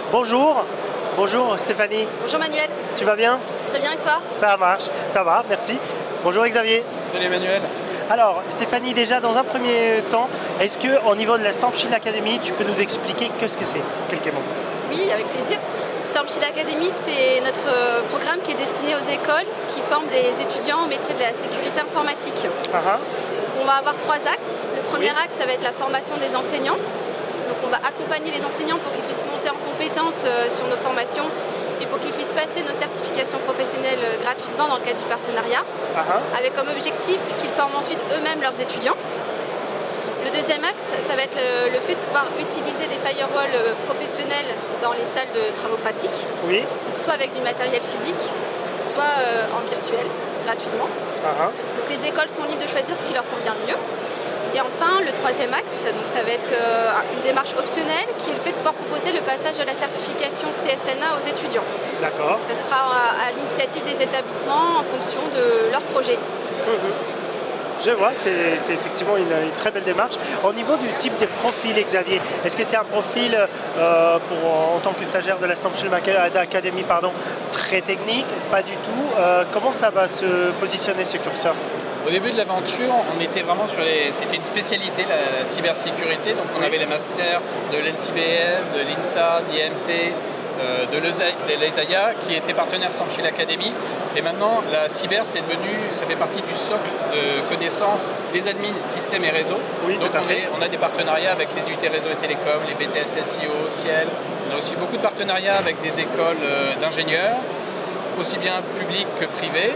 Bonjour, bonjour Stéphanie, Bonjour Manuel, tu vas bien? très bien et toi? Ça marche, ça va, merci. Bonjour Xavier. Salut Emmanuel. Alors Stéphanie, déjà dans un premier temps, est-ce que au niveau de la Stormshield Academy, tu peux nous expliquer ce que c'est en quelques mots? Oui, avec plaisir. Stormshield Academy, c'est notre programme qui est destiné aux écoles qui forment des étudiants au métier de la sécurité informatique. On va avoir trois axes. Le premier axe, ça va être la formation des enseignants. Donc on va accompagner les enseignants pour qu'ils puissent monter en compétences sur nos formations et pour qu'ils puissent passer nos certifications professionnelles gratuitement dans le cadre du partenariat, avec comme objectif qu'ils forment ensuite eux-mêmes leurs étudiants. Le deuxième axe, ça va être le fait de pouvoir utiliser des firewalls professionnels dans les salles de travaux pratiques, soit avec du matériel physique, soit en virtuel, gratuitement. Donc les écoles sont libres de choisir ce qui leur convient le mieux. Et enfin, le troisième axe, donc ça va être une démarche optionnelle qui est le fait de pouvoir proposer le passage de la certification CSNA aux étudiants. D'accord. Ça se fera à l'initiative des établissements en fonction de leur projet. Je vois, c'est effectivement une très belle démarche. Au niveau du type des profils, Xavier, est-ce que c'est un profil en tant que stagiaire de la Stormshield Academy, très technique? Pas du tout. Comment ça va se positionner ce curseur? Au début de l'aventure, on était vraiment sur c'était une spécialité, la cybersécurité. Donc on avait les masters de l'NCBS, de l'INSA, d'IMT, de l'ESAIA qui étaient partenaires Stormshield Academy. Et maintenant, la cyber, ça fait partie du socle de connaissances des admins systèmes et réseaux. Oui, donc tout à fait. on a des partenariats avec les UT Réseau et Télécom, les BTS SIO, Ciel. On a aussi beaucoup de partenariats avec des écoles d'ingénieurs, aussi bien publiques que privées.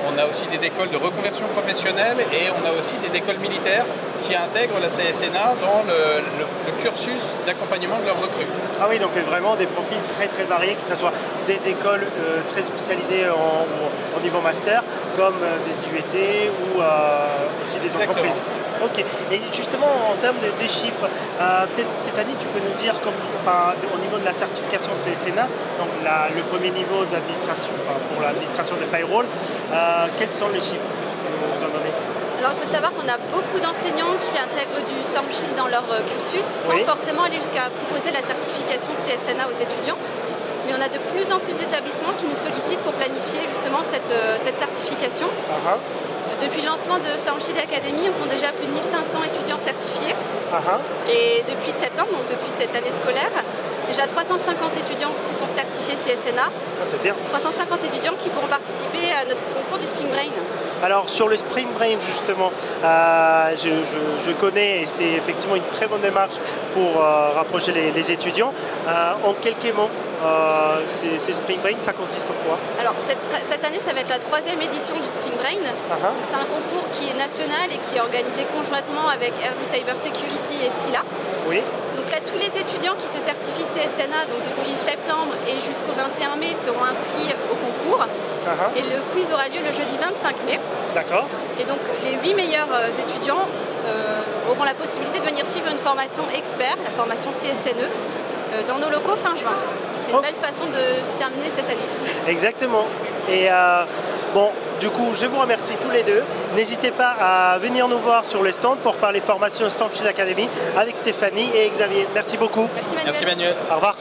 On a aussi des écoles de reconversion professionnelle et on a aussi des écoles militaires qui intègrent la CSNA dans le cursus d'accompagnement de leurs recrues. Ah oui, donc vraiment des profils très variés, que ce soit des écoles très spécialisées au niveau master, comme des UET ou aussi des entreprises. Ok, et justement en termes des chiffres, peut-être Stéphanie, tu peux nous dire, au niveau de la certification CSNA, donc le premier niveau d'administration, pour l'administration des firewalls, quels sont les chiffres que tu peux nous en donner? Alors il faut savoir qu'on a beaucoup d'enseignants qui intègrent du Stormshield dans leur cursus sans forcément aller jusqu'à proposer la certification CSNA aux étudiants. Mais on a de plus en plus d'établissements qui nous sollicitent pour planifier justement cette certification. Depuis le lancement de Stormshield Academy, on compte déjà plus de 1500 étudiants certifiés. Et depuis septembre, donc depuis cette année scolaire, déjà 350 étudiants se sont certifiés CSNA. Ça c'est bien. 350 étudiants qui pourront participer à notre concours du Spring Brain. Alors sur le Spring Brain justement, je connais et c'est effectivement une très bonne démarche pour rapprocher les étudiants. En quelques mots, ces Spring Brain, ça consiste en quoi? Alors cette année, ça va être la 3e édition du Spring Brain. Donc c'est un concours qui est national et qui est organisé conjointement avec Airbus Cyber Security et SILA. Donc là, tous les étudiants qui se certifient CSNA, donc depuis septembre et jusqu'au 21 mai, seront inscrits au concours. Et le quiz aura lieu le jeudi 25 mai. D'accord. Et donc les 8 meilleurs étudiants auront la possibilité de venir suivre une formation expert, la formation CSNE, dans nos locaux fin juin. C'est une belle façon de terminer cette année. Exactement. Et du coup, je vous remercie tous les deux. N'hésitez pas à venir nous voir sur le stand pour parler formation Stormshield Academy avec Stéphanie et Xavier. Merci beaucoup. Merci Manuel. Merci Manuel. Au revoir.